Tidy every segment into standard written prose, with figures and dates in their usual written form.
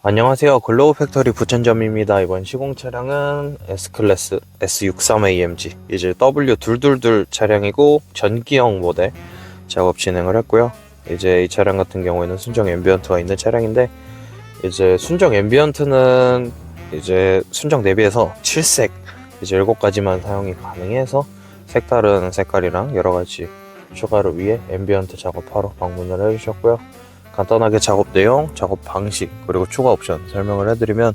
안녕하세요. 글로우 팩토리 부천점입니다. 이번 시공 차량은 S클래스 S63AMG 이제 W222 차량이고 전기형 모델 작업 진행을 했고요. 이제 이 차량 같은 경우에는 순정 앰비언트가 있는 차량인데, 이제 순정 앰비언트는 이제 순정 대비해서 7색 이제 7가지만 사용이 가능해서 색다른 색깔이랑 여러가지 추가를 위해 앰비언트 작업하러 방문을 해주셨고요. 간단하게 작업 내용, 작업 방식, 그리고 추가 옵션 설명을 해드리면,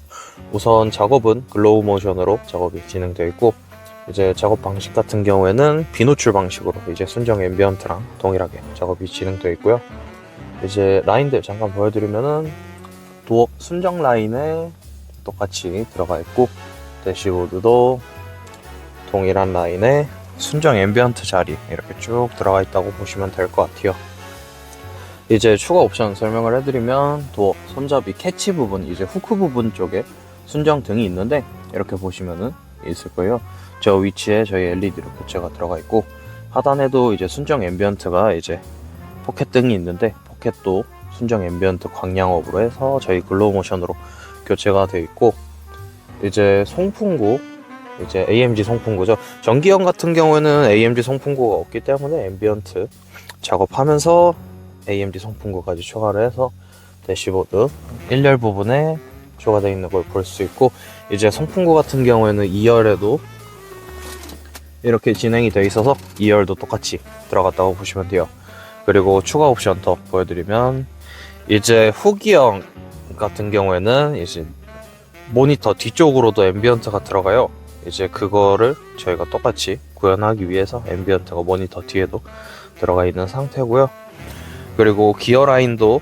우선 작업은 글로우 모션으로 작업이 진행되어 있고, 이제 작업 방식 같은 경우에는 비노출 방식으로 이제 순정 앰비언트랑 동일하게 작업이 진행되어 있고요. 이제 라인들 잠깐 보여드리면은 도어 순정 라인에 똑같이 들어가 있고, 대시보드도 동일한 라인에 순정 앰비언트 자리 이렇게 쭉 들어가 있다고 보시면 될 것 같아요. 이제 추가 옵션 설명을 해드리면, 도어 손잡이 캐치 부분, 이제 후크 부분 쪽에 순정 등이 있는데 이렇게 보시면은 있을 거예요. 저 위치에 저희 LED로 교체가 들어가 있고, 하단에도 이제 순정 앰비언트가 이제 포켓 등이 있는데, 포켓도 순정 앰비언트 광량업으로 해서 저희 글로우 모션으로 교체가 되어 있고, 이제 송풍구, 이제 AMG 송풍구죠. 전기형 같은 경우에는 AMG 송풍구가 없기 때문에 앰비언트 작업하면서 AMG 송풍구까지 추가를 해서 대시보드 1열 부분에 추가되어 있는 걸 볼 수 있고, 이제 송풍구 같은 경우에는 2열에도 이렇게 진행이 되어 있어서 2열도 똑같이 들어갔다고 보시면 돼요. 그리고 추가 옵션 더 보여드리면, 이제 후기형 같은 경우에는 이제 모니터 뒤쪽으로도 앰비언트가 들어가요. 이제 그거를 저희가 똑같이 구현하기 위해서 앰비언트가 모니터 뒤에도 들어가 있는 상태고요. 그리고 기어 라인도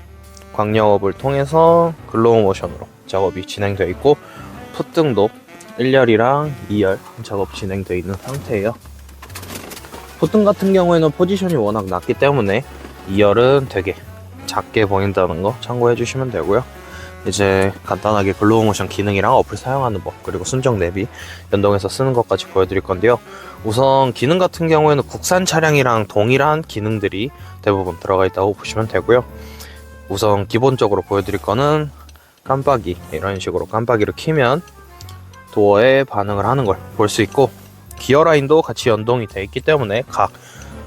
광량업을 통해서 글로우 모션으로 작업이 진행되어 있고, 풋등도 1열이랑 2열 작업 진행되어 있는 상태예요. 풋등 같은 경우에는 포지션이 워낙 낮기 때문에 2열은 되게 작게 보인다는 거 참고해 주시면 되고요. 이제 간단하게 글로우 모션 기능이랑 어플 사용하는 법, 그리고 순정 내비 연동해서 쓰는 것까지 보여드릴 건데요. 우선 기능 같은 경우에는 국산 차량이랑 동일한 기능들이 대부분 들어가 있다고 보시면 되고요. 우선 기본적으로 보여드릴 거는 깜빡이, 이런 식으로 깜빡이를 켜면 도어에 반응을 하는 걸 볼 수 있고, 기어 라인도 같이 연동이 되어 있기 때문에 각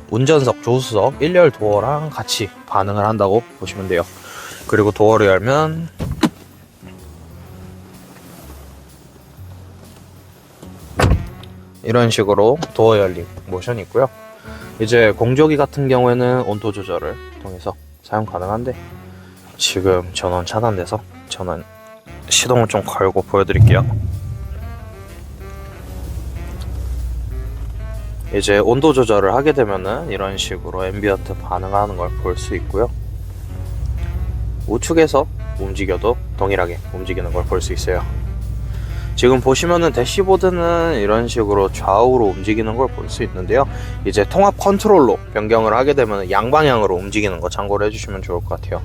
운전석, 조수석 1열 도어랑 같이 반응을 한다고 보시면 돼요. 그리고 도어를 열면 이런 식으로 도어 열림 모션이 있고요. 이제 공조기 같은 경우에는 온도 조절을 통해서 사용 가능한데, 지금 전원 차단돼서 전원 시동을 좀 걸고 보여드릴게요. 이제 온도 조절을 하게 되면은 이런 식으로 앰비언트 반응하는 걸 볼 수 있고요. 우측에서 움직여도 동일하게 움직이는 걸 볼 수 있어요. 지금 보시면은 대시보드는 이런 식으로 좌우로 움직이는 걸 볼 수 있는데요. 이제 통합 컨트롤로 변경을 하게 되면 양방향으로 움직이는 거 참고를 해주시면 좋을 것 같아요.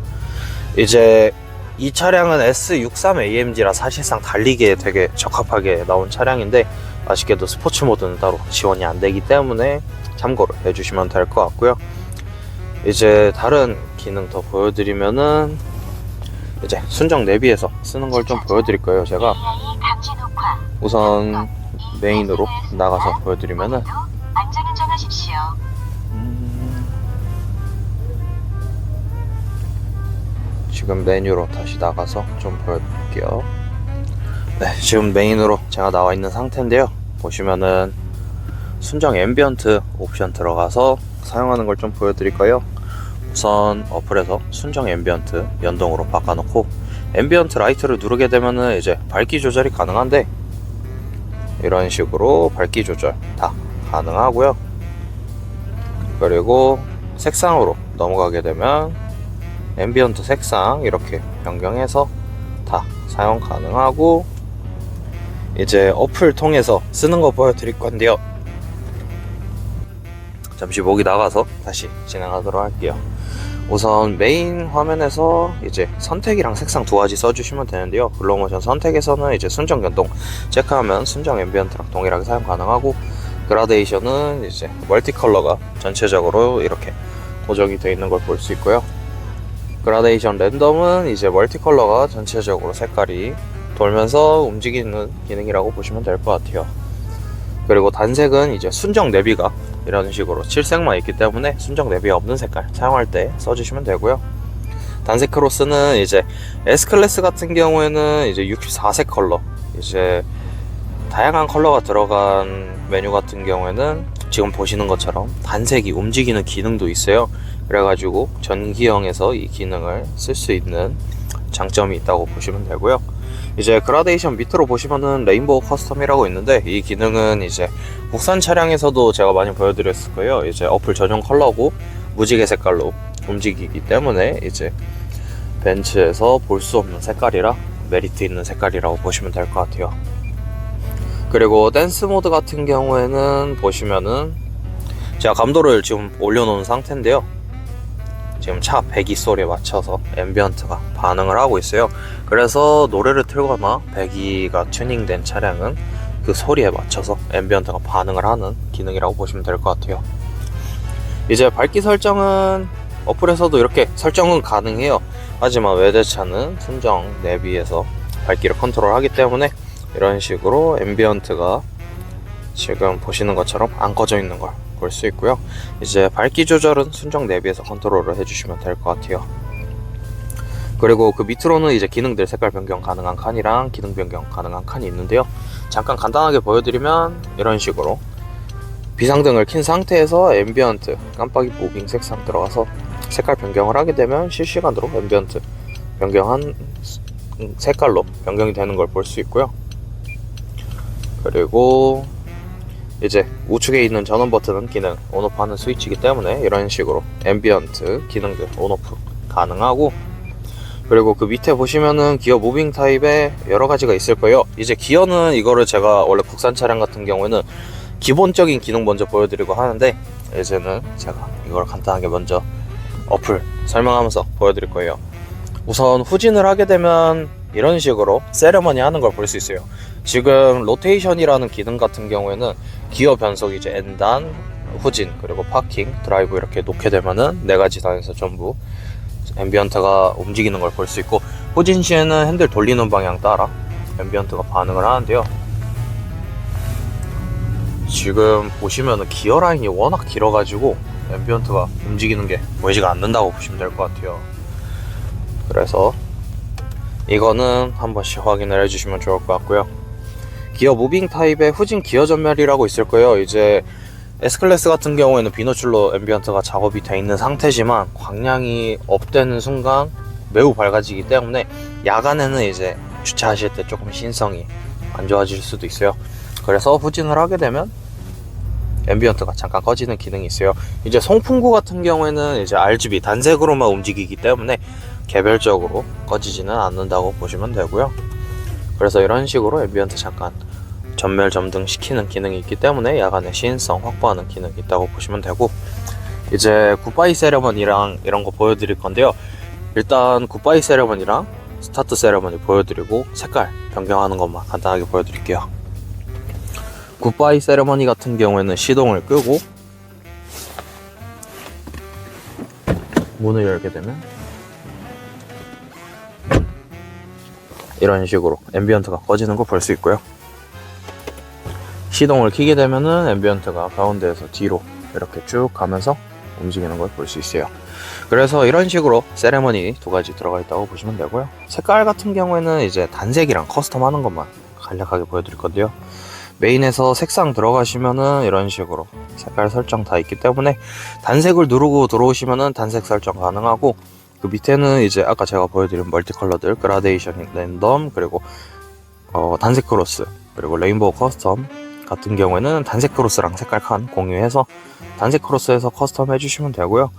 이제 이 차량은 S63AMG라 사실상 달리기에 되게 적합하게 나온 차량인데, 아쉽게도 스포츠 모드는 따로 지원이 안 되기 때문에 참고를 해주시면 될 것 같고요. 이제 다른 기능 더 보여드리면은, 이제 순정 내비에서 쓰는 걸 좀 보여드릴 거예요. 제가 우선 메인으로 나가서 보여드리면은, 지금 메뉴로 다시 나가서 좀 보여드릴게요. 네, 지금 메인으로 제가 나와 있는 상태인데요. 보시면은 순정 앰비언트 옵션 들어가서 사용하는 걸 좀 보여드릴 거예요. 우선 어플에서 순정 앰비언트 연동으로 바꿔놓고, 앰비언트 라이트를 누르게 되면은 이제 밝기 조절이 가능한데, 이런 식으로 밝기 조절 다 가능하고요. 그리고 색상으로 넘어가게 되면 앰비언트 색상 이렇게 변경해서 다 사용 가능하고, 이제 어플 통해서 쓰는 거 보여드릴 건데요. 잠시 목이 나가서 다시 진행하도록 할게요. 우선 메인 화면에서 이제 선택이랑 색상 두 가지 써주시면 되는데요. 글로우 모션 선택에서는 이제 순정 연동 체크하면 순정 앰비언트랑 동일하게 사용 가능하고, 그라데이션은 이제 멀티 컬러가 전체적으로 이렇게 고정이 되어 있는 걸 볼 수 있고요. 그라데이션 랜덤은 이제 멀티 컬러가 전체적으로 색깔이 돌면서 움직이는 기능이라고 보시면 될 것 같아요. 그리고 단색은 이제 순정 내비가 이런 식으로 칠색만 있기 때문에 순정 내비가 없는 색깔 사용할 때 써주시면 되고요. 단색 크로스는 이제 S클래스 같은 경우에는 이제 64색 컬러, 이제 다양한 컬러가 들어간 메뉴 같은 경우에는 지금 보시는 것처럼 단색이 움직이는 기능도 있어요. 그래가지고 전기형에서 이 기능을 쓸 수 있는 장점이 있다고 보시면 되고요. 이제 그라데이션 밑으로 보시면은 레인보우 커스텀이라고 있는데, 이 기능은 이제 국산 차량에서도 제가 많이 보여드렸을 거예요. 이제 어플 전용 컬러고 무지개 색깔로 움직이기 때문에 이제 벤츠에서 볼 수 없는 색깔이라 메리트 있는 색깔이라고 보시면 될 것 같아요. 그리고 댄스 모드 같은 경우에는 보시면은 제가 감도를 지금 올려놓은 상태인데요. 지금 차 배기 소리에 맞춰서 앰비언트가 반응을 하고 있어요. 그래서 노래를 틀거나 배기가 튜닝된 차량은 그 소리에 맞춰서 앰비언트가 반응을 하는 기능이라고 보시면 될 것 같아요. 이제 밝기 설정은 어플에서도 이렇게 설정은 가능해요. 하지만 외제차는 순정 내비에서 밝기를 컨트롤하기 때문에 이런 식으로 앰비언트가 지금 보시는 것처럼 안 꺼져 있는 걸 볼 수 있고요. 이제 밝기 조절은 순정 내비에서 컨트롤을 해주시면 될 것 같아요. 그리고 그 밑으로는 이제 기능들 색깔 변경 가능한 칸이랑 기능 변경 가능한 칸이 있는데요. 잠깐 간단하게 보여드리면 이런 식으로 비상등을 킨 상태에서 앰비언트 깜빡이 무빙 색상 들어가서 색깔 변경을 하게 되면 실시간으로 앰비언트 변경한 색깔로 변경이 되는 걸 볼 수 있고요. 그리고 이제 우측에 있는 전원 버튼은 기능 온오프 하는 스위치이기 때문에 이런 식으로 앰비언트 기능들 온오프 가능하고, 그리고 그 밑에 보시면은 기어 무빙 타입의 여러 가지가 있을 거예요. 이제 기어는 이거를 제가 원래 국산 차량 같은 경우에는 기본적인 기능 먼저 보여드리고 하는데, 이제는 제가 이걸 간단하게 먼저 어플 설명하면서 보여드릴 거예요. 우선 후진을 하게 되면 이런 식으로 세레머니 하는 걸 볼 수 있어요. 지금 로테이션이라는 기능 같은 경우에는 기어 변속 이제 N단, 후진, 그리고 파킹, 드라이브 이렇게 놓게 되면은 4가지 단에서 전부 앰비언트가 움직이는 걸 볼 수 있고, 후진 시에는 핸들 돌리는 방향 따라 앰비언트가 반응을 하는데요. 지금 보시면은 기어 라인이 워낙 길어가지고 앰비언트가 움직이는 게 보이지가 않는다고 보시면 될 것 같아요. 그래서 이거는 한 번씩 확인을 해주시면 좋을 것 같고요. 기어 무빙 타입의 후진 기어 전멸이라고 있을 거예요. 이제 S클래스 같은 경우에는 비노출로 앰비언트가 작업이 돼 있는 상태지만 광량이 업되는 순간 매우 밝아지기 때문에 야간에는 이제 주차하실 때 조금 신성이 안 좋아질 수도 있어요. 그래서 후진을 하게 되면 앰비언트가 잠깐 꺼지는 기능이 있어요. 이제 송풍구 같은 경우에는 이제 RGB 단색으로만 움직이기 때문에 개별적으로 꺼지지는 않는다고 보시면 되고요. 그래서 이런 식으로 앰비언트 잠깐 전멸 점등 시키는 기능이 있기 때문에 야간에 시인성 확보하는 기능이 있다고 보시면 되고, 이제 굿바이 세레머니랑 이런 거 보여드릴 건데요. 일단 굿바이 세레머니랑 스타트 세레머니 보여드리고 색깔 변경하는 것만 간단하게 보여드릴게요. 굿바이 세레머니 같은 경우에는 시동을 끄고 문을 열게 되면 이런 식으로 앰비언트가 꺼지는 거 볼 수 있고요. 시동을 켜게 되면은 앰비언트가 가운데에서 뒤로 이렇게 쭉 가면서 움직이는 걸 볼 수 있어요. 그래서 이런 식으로 세레머니 2가지 들어가 있다고 보시면 되고요. 색깔 같은 경우에는 이제 단색이랑 커스텀 하는 것만 간략하게 보여드릴 건데요. 메인에서 색상 들어가시면은 이런 식으로 색깔 설정 다 있기 때문에 단색을 누르고 들어오시면은 단색 설정 가능하고, 그 밑에는 이제 아까 제가 보여드린 멀티 컬러들 그라데이션 랜덤, 그리고 단색 크로스, 그리고 레인보우 커스텀 같은 경우에는 단색 크로스랑 색깔 칸 공유해서 단색 크로스에서 커스텀 해주시면 되고요.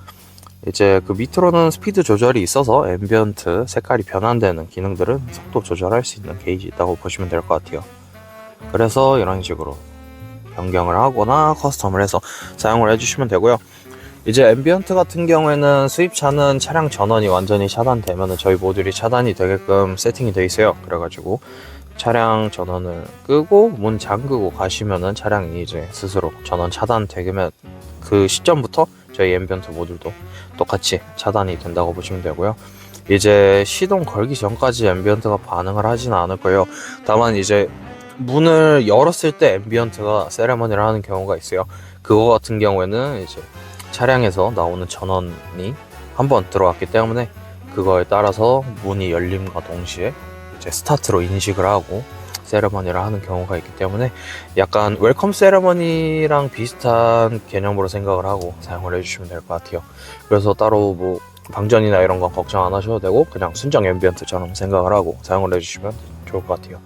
이제 그 밑으로는 스피드 조절이 있어서 앰비언트 색깔이 변환되는 기능들은 속도 조절할 수 있는 게이지 있다고 보시면 될 것 같아요. 그래서 이런 식으로 변경을 하거나 커스텀을 해서 사용을 해주시면 되고요. 이제 앰비언트 같은 경우에는 수입차는 차량 전원이 완전히 차단되면 저희 모듈이 차단이 되게끔 세팅이 되어 있어요. 그래가지고 차량 전원을 끄고 문 잠그고 가시면은 차량이 이제 스스로 전원 차단되면 그 시점부터 저희 앰비언트 모듈도 똑같이 차단이 된다고 보시면 되고요. 이제 시동 걸기 전까지 앰비언트가 반응을 하지는 않을 거예요. 다만 이제 문을 열었을 때 앰비언트가 세레머니를 하는 경우가 있어요. 그거 같은 경우에는 이제 차량에서 나오는 전원이 한번 들어왔기 때문에 그거에 따라서 문이 열림과 동시에 이제 스타트로 인식을 하고 세레머니를 하는 경우가 있기 때문에 약간 웰컴 세레머니랑 비슷한 개념으로 생각을 하고 사용을 해주시면 될 것 같아요. 그래서 따로 뭐 방전이나 이런 건 걱정 안 하셔도 되고 그냥 순정 앰비언트처럼 생각을 하고 사용을 해주시면 좋을 것 같아요.